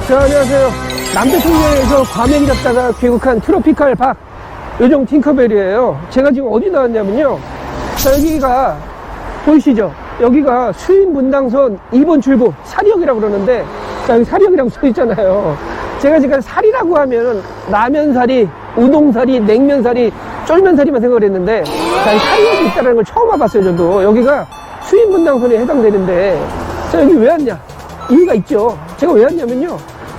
자, 안녕하세요. 남대통령에서 과메기 잡다가 귀국한 트로피칼 박 요정 팅커벨이에요. 제가 지금 어디 나왔냐면요. 자, 여기가 보이시죠? 여기가 수인 분당선 2번 출구 사리역이라고 그러는데, 자, 여기 사리역이라고 써 있잖아요. 제가 지금 사리라고 하면은 라면사리, 우동사리, 냉면사리, 쫄면사리만 생각을 했는데, 자, 이 사리역이 있다는 걸 처음 와봤어요, 저도. 여기가 수인 분당선에 해당되는데, 자, 여기 왜 왔냐? 이유가 있죠. 제가 왜 왔냐면요.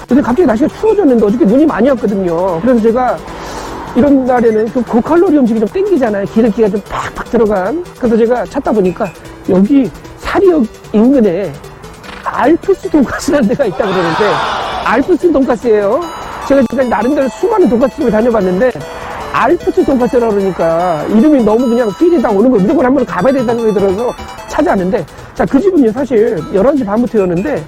근데 갑자기 날씨가 추워졌는데 어저께 눈이 많이 왔거든요. 그래서 제가 이런 날에는 좀 고칼로리 음식이 좀 땡기잖아요. 기름기가 좀 팍팍 들어간. 그래서 제가 찾다 보니까 여기 사리역 인근에 알프스 돈가스라는 데가 있다 그러는데, 알프스 돈가스예요. 제가 지금 나름대로 수많은 돈가스집을 다녀봤는데 알프스 돈가스라고 그러니까 이름이 너무 그냥 필이 딱 오는 거예요. 무조건 한번 가봐야 된다는 생각이 들어서 찾아왔는데, 자, 그 집은요 사실 11시 반부터 여는데,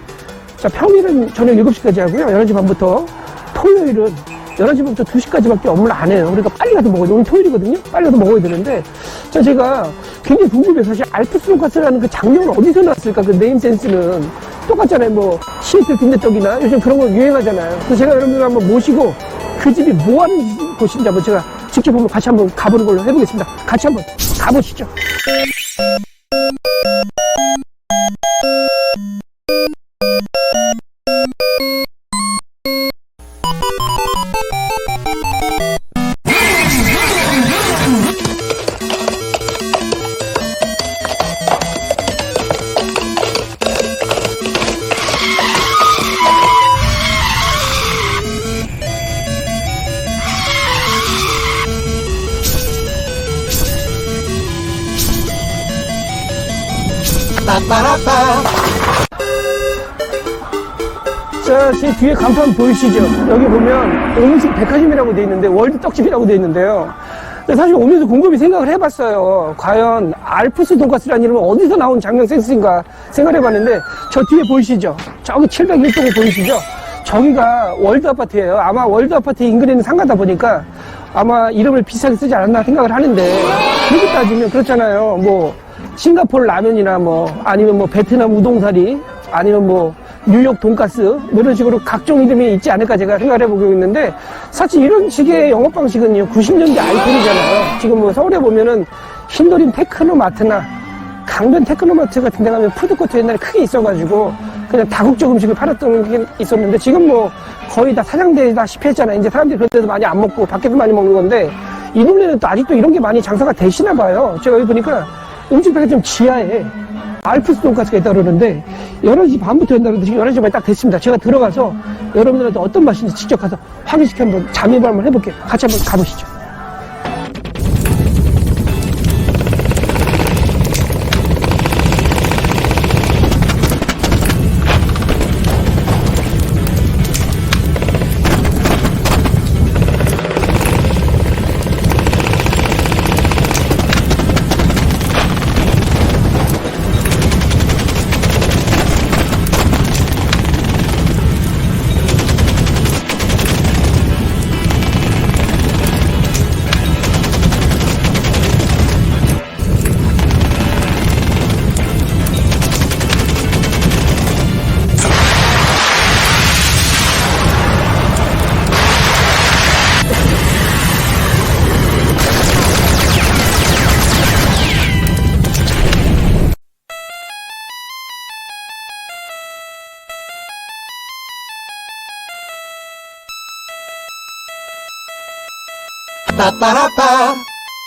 자, 평일은 저녁 7시까지 하고요. 11시 반부터. 토요일은 11시부터 2시까지밖에 업무를 안 해요. 그러니까 빨리 가서 먹어야 돼요. 오늘 토요일이거든요. 빨리 가서 먹어야 되는데, 자, 제가 굉장히 궁금해요. 사실 알프스 돈가스라는 그 장면은 어디서 나왔을까? 그 네임 센스는 똑같잖아요. 뭐 시애틀 빈대떡이나 요즘 그런 거 유행하잖아요. 그래서 제가 여러분들 한번 모시고 그 집이 뭐 하는 곳인지 한번 제가 직접 한번 같이 한번 가보는 걸로 해보겠습니다. 같이 한번 가보시죠. 자, 제 뒤에 간판 보이시죠? 여기 보면 음식 백화점이라고 돼 있는데, 월드 떡집이라고 돼 있는데요. 사실 오면서 곰곰이 생각을 해봤어요. 과연 알프스 돈가스라는 이름은 어디서 나온 장면 센스인가 생각을 해봤는데, 저 뒤에 보이시죠? 저기 701동에 보이시죠? 저기가 월드 아파트예요. 아마 월드 아파트 인근에 있는 상가다 보니까 아마 이름을 비슷하게 쓰지 않았나 생각을 하는데, 그렇게 따지면 그렇잖아요. 뭐 싱가포르 라면이나 뭐 아니면 뭐 베트남 우동사리, 아니면 뭐 뉴욕 돈가스, 뭐 이런 식으로 각종 이름이 있지 않을까 제가 생각을 해보고 있는데, 사실 이런 식의 영업 방식은요 90년대 아이템이잖아요. 지금 뭐 서울에 보면은 신도림 테크노마트나 강변 테크노마트 같은 데 가면 푸드코트 옛날에 크게 있어가지고 그냥 다국적 음식을 팔았던 게 있었는데, 지금 뭐 거의 다 사장되다시피 했잖아요. 이제 사람들이 그런 데서 많이 안 먹고 밖에서 많이 먹는 건데, 이 동네는 또 아직도 이런 게 많이 장사가 되시나 봐요. 제가 여기 보니까 음식 백화점 지하에 알프스 돈가스가 있다고 그러는데, 11시 반부터 연다고 그러는데 지금 11시 반이 딱 됐습니다. 제가 들어가서 여러분들한테 어떤 맛인지 직접 가서 확인시켜 한번 잠입을 한번 해볼게요. 같이 한번 가보시죠.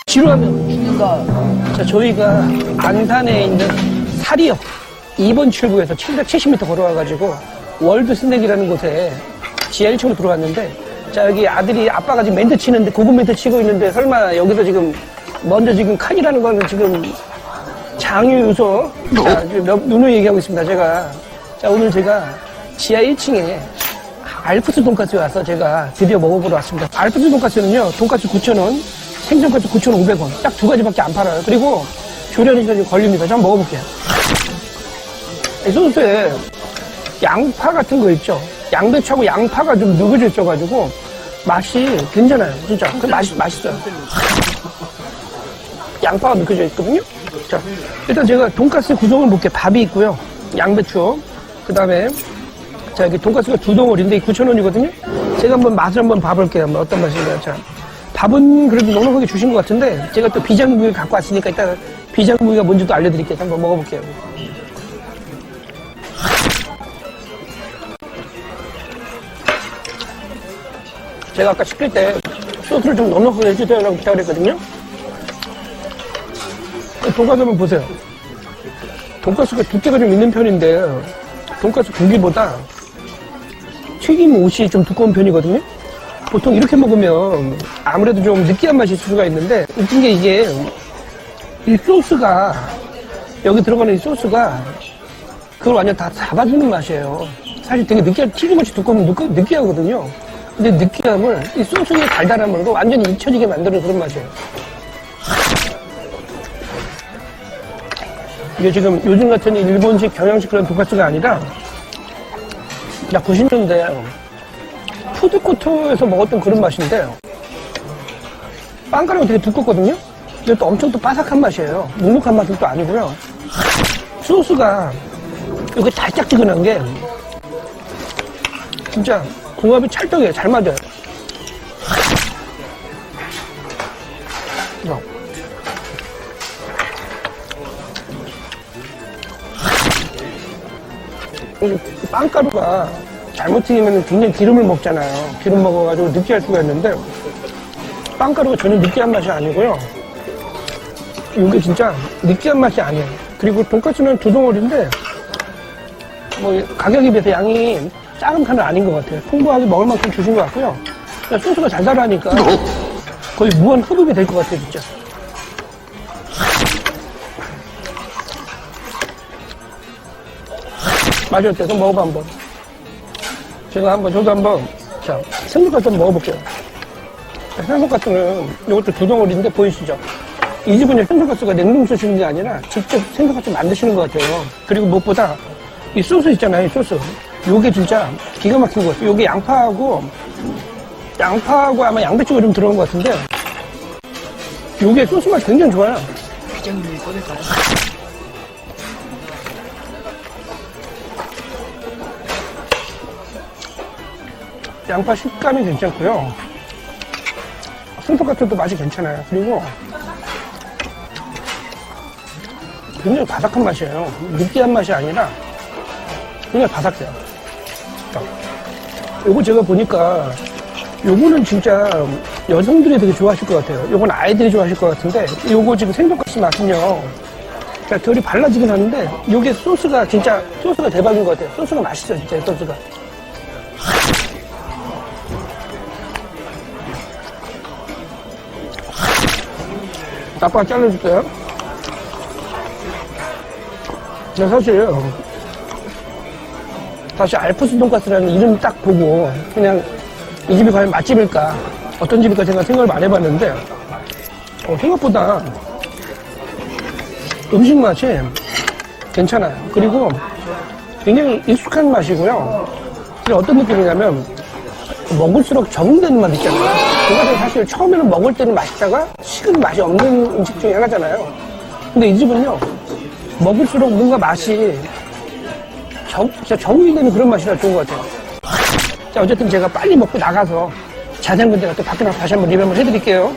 지루하면 죽는다. 자, 저희가 안산에 있는 사리역 2번 출구에서 770m 걸어와가지고 월드 스낵이라는 곳에 지하 1층으로 들어왔는데, 자, 여기 아들이 아빠가 지금 멘트 치는데, 고급 멘트 치고 있는데, 설마 여기서 지금 먼저 지금 칸이라는 거는 지금 장유유소. 자, 누누이 얘기하고 있습니다, 제가. 자, 오늘 제가 지하 1층에 알프스 돈가스에 와서 제가 드디어 먹어보러 왔습니다. 알프스 돈가스는요, 돈가스 9,000원, 생선가스 9,500원. 딱 두 가지밖에 안 팔아요. 그리고 조리하는 시간이 걸립니다. 자, 한번 먹어볼게요. 이 소스에 양파 같은 거 있죠? 양배추하고 양파가 좀 느껴져 있어가지고 맛이 괜찮아요. 진짜. 그 맛있어요. 양파가 느껴져 있거든요. 자, 일단 제가 돈가스 구성을 볼게요. 밥이 있고요. 양배추, 그 다음에 자, 여기 돈가스가 2덩어리인데 9,000원이거든요? 제가 한번 맛을 한번 봐볼게요. 한번 어떤 맛인가요? 자, 밥은 그래도 넉넉하게 주신 것 같은데, 제가 또 비장무기를 갖고 왔으니까 이따 비장무기가 뭔지도 알려드릴게요. 한번 먹어볼게요. 제가 아까 시킬 때 소스를 좀 넉넉하게 해주세요라고 부탁을 했거든요? 돈가스 한번 보세요. 돈가스가 두께가 좀 있는 편인데, 돈가스 고기보다 튀김 옷이 좀 두꺼운 편이거든요? 보통 이렇게 먹으면 아무래도 좀 느끼한 맛이 있을 수가 있는데, 웃긴 게 이게, 이 소스가, 여기 들어가는 이 소스가, 그걸 완전 다 잡아주는 맛이에요. 사실 되게 튀김 옷이 두꺼우면 느끼하거든요. 근데 느끼함을, 이 소스의 달달함으로 완전히 잊혀지게 만드는 그런 맛이에요. 이게 지금 요즘 같은 일본식 경양식 그런 돈가스가 아니라 약 90년대 푸드코트에서 먹었던 그런 맛인데 빵가루가 되게 두껍거든요? 근데 또 엄청 또 바삭한 맛이에요. 눅눅한 맛은 또 아니고요. 소스가 이렇게 달짝지근한 게 진짜 궁합이 찰떡이에요. 잘 맞아요. 빵가루가 잘못 튀기면 굉장히 기름을 먹잖아요. 기름 먹어가지고 느끼할 수가 있는데 빵가루가 전혀 느끼한 맛이 아니고요. 이게 진짜 느끼한 맛이 아니에요. 그리고 돈가스는 2덩어리인데 뭐 가격에 비해서 양이 작은 편은 아닌 것 같아요. 풍부하게 먹을 만큼 주신 것 같고요. 그냥 소스가 잘 달아니까 거의 무한 흡입이 될 것 같아요, 진짜. 맛이 어때서 먹어봐 한번. 저도 한번 자 생선가스 한번 먹어볼게요. 생선가스는 이것도 2덩어리인데 보이시죠? 이 집은 생선가스가 냉동 쓰시는 게 아니라 직접 생선가스 만드시는 것 같아요. 그리고 무엇보다 이 소스 있잖아요, 이 소스. 요게 진짜 기가 막힌 것 같아요. 요게 양파하고 아마 양배추가 좀 들어간 것 같은데 요게 소스 맛이 굉장히 좋아요. 비장님이 꺼낼까요? 양파 식감이 괜찮고요. 생선가스도 맛이 괜찮아요. 그리고 굉장히 바삭한 맛이에요. 느끼한 맛이 아니라 굉장히 바삭해요. 요거 제가 보니까 요거는 진짜 여성들이 되게 좋아하실 것 같아요. 요건 아이들이 좋아하실 것 같은데 요거 지금 생선가스 맛은요 결이 발라지긴 하는데 요게 소스가 진짜 소스가 대박인 것 같아요. 소스가 맛있어요, 진짜 소스가. 아빠가 잘라줄게요. 사실 알프스 돈가스라는 이름 딱 보고 그냥 이 집이 과연 맛집일까 어떤 집일까 제가 생각을 많이 해봤는데 생각보다 음식 맛이 괜찮아요. 그리고 굉장히 익숙한 맛이고요. 어떤 느낌이냐면 먹을수록 적응되는 맛 있잖아요. 그거는 사실 처음에는 먹을 때는 맛있다가 식은 맛이 없는 음식 중에 하나잖아요. 근데 이 집은요 먹을수록 뭔가 맛이 진짜 적응이 되는 그런 맛이라 좋은 것 같아요. 자, 어쨌든 제가 빨리 먹고 나가서 자세한 건 제가 또 밖에 나가서 다시 한번 리뷰 한번 해드릴게요.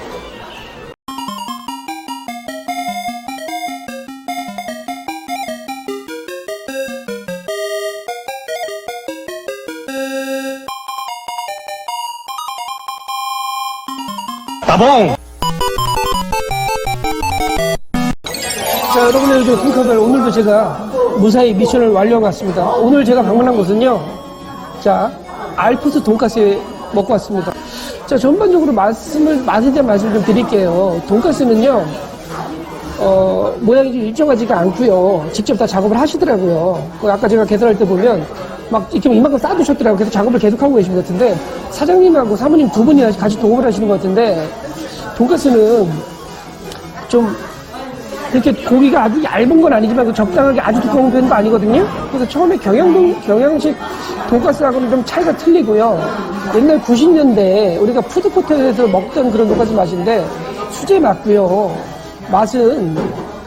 따봉! 자, 여러분의 요즘 핑커벨 오늘도 제가 무사히 미션을 완료해봤습니다. 오늘 제가 방문한 곳은요, 자, 알프스 돈가스 먹고 왔습니다. 자, 전반적으로 맛에 대한 말씀을 좀 드릴게요. 돈가스는요, 모양이 좀 일정하지가 않고요. 직접 다 작업을 하시더라고요. 아까 제가 계산할 때 보면 막 이렇게 이만큼 싸두셨더라고요. 그래서 작업을 계속 하고 계신 것 같은데 사장님하고 사모님 두 분이 같이 동업을 하시는 것 같은데 돈가스는 좀 그렇게 고기가 아주 얇은 건 아니지만 적당하게 아주 두꺼운 편도 아니거든요. 그래서 처음에 경양식 돈가스하고는 좀 차이가 틀리고요. 옛날 90년대 우리가 푸드코트에서 먹던 그런 돈가스 맛인데 수제 맞고요. 맛은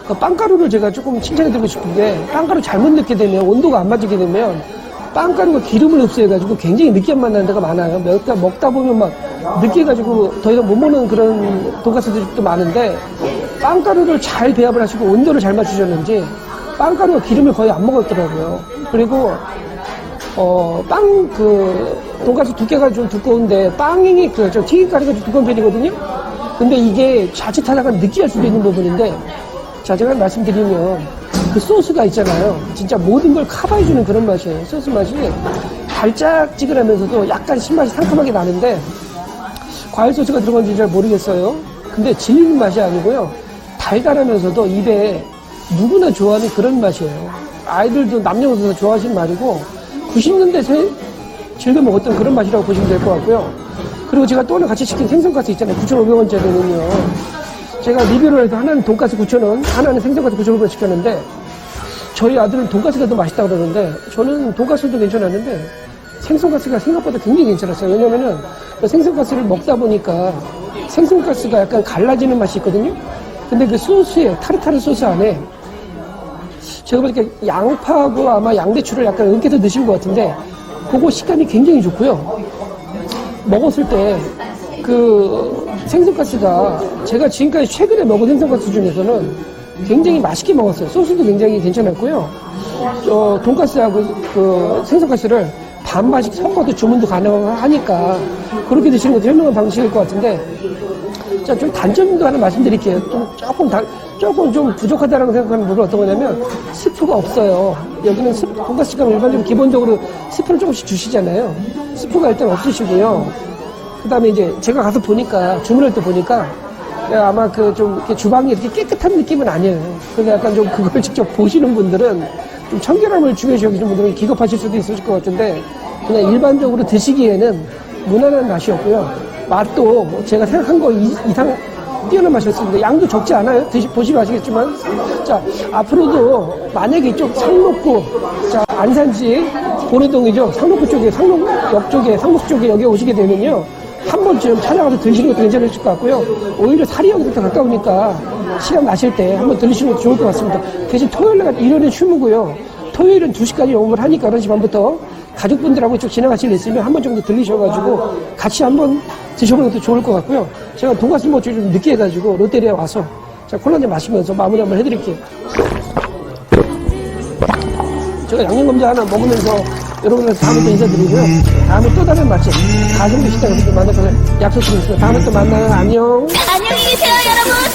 그 빵가루를 제가 조금 칭찬해드리고 싶은 게 빵가루 잘못 넣게 되면 온도가 안 맞게 되면 빵가루가 기름을 흡수해가지고 굉장히 느끼한 맛 나는 데가 많아요. 먹다 보면 막 느끼해가지고 더 이상 못 먹는 그런 돈가스들도 많은데, 빵가루를 잘 배합을 하시고 온도를 잘 맞추셨는지 빵가루가 기름을 거의 안 먹었더라고요. 그리고 돈가스 두께가 좀 두꺼운데 빵이 저 튀김가루가 좀 두꺼운 편이거든요. 근데 이게 자칫하다가 느끼할 수도 있는 부분인데, 자, 제가 말씀드리면 그 소스가 있잖아요. 진짜 모든 걸 커버해주는 그런 맛이에요. 소스 맛이 달짝지근하면서도 약간 신맛이 상큼하게 나는데, 과일 소스가 들어간지 잘 모르겠어요. 근데 질리는 맛이 아니고요. 달달하면서도 입에 누구나 좋아하는 그런 맛이에요. 아이들도 남녀노소 좋아하시는 맛이고, 90년대 즐겨 먹었던 그런 맛이라고 보시면 될 것 같고요. 그리고 제가 또 하나 같이 시킨 생선가스 있잖아요. 9,500원짜리는요. 제가 리뷰를 해서 하나는 돈가스 9,000원, 하나는 생선가스 9,500원 시켰는데, 저희 아들은 돈가스가 더 맛있다고 그러는데, 저는 돈가스도 괜찮았는데 생선가스가 생각보다 굉장히 괜찮았어요. 왜냐면은 생선가스를 먹다 보니까 생선가스가 약간 갈라지는 맛이 있거든요. 근데 그 소스에, 타르타르 소스 안에 제가 보니까 양파하고 아마 양배추를 약간 으깨서 넣으신 것 같은데, 그거 식감이 굉장히 좋고요. 먹었을 때 그 생선가스가 제가 지금까지 최근에 먹은 생선가스 중에서는 굉장히 맛있게 먹었어요. 소스도 굉장히 괜찮았고요. 돈가스하고 그 생선가스를 반반씩 섞어도 주문도 가능하니까 그렇게 드시는 것도 현명한 방식일 것 같은데, 자, 좀 단점도 하나 말씀드릴게요. 조금 좀 부족하다라고 생각하는 부분은 어떤 거냐면, 스프가 없어요. 여기는 돈가스가 일반적으로 기본적으로 스프를 조금씩 주시잖아요. 스프가 일단 없으시고요. 그 다음에 이제 제가 가서 보니까, 주문할 때 보니까, 아마 좀 이렇게 주방이 이렇게 깨끗한 느낌은 아니에요. 그래서 약간 좀 그걸 직접 보시는 분들은 좀 청결함을 중요시 여기시는 분들은 기겁하실 수도 있을 것 같은데, 그냥 일반적으로 드시기에는 무난한 맛이었고요. 맛도 제가 생각한 거 이상 뛰어난 맛이었습니다. 양도 적지 않아요. 보시면 아시겠지만. 자, 앞으로도 만약에 이쪽 상록구, 자, 안산시 보내동이죠. 상록구 쪽에, 상록역 쪽에, 상록 쪽에 여기 오시게 되면요, 한 번쯤 찾아가서 드시는 것도 괜찮을 것 같고요. 오히려 사리역부터 가까우니까 시간 나실 때 한번 들리시는 것도 좋을 것 같습니다. 대신 일요일은 휴무고요. 토요일은 2시까지 영업을 하니까 11시 반부터 가족분들하고 쭉 지나가실 일 있으면 한 번 정도 들리셔가지고 같이 한번 드셔보는 것도 좋을 것 같고요. 제가 돈가스 먹기 좀 늦게 해가지고 롯데리아 와서 자, 콜라 한잔 마시면서 마무리 한번 해드릴게요. 제가 양념감자 하나 먹으면서 여러분들 다음에 또 인사드리고요. 다음에 또 다른 맛집 가성비 식당에서 또 만나서 약속드리겠습니다. 다음에 또 만나요. 안녕. 안녕히 계세요, 여러분.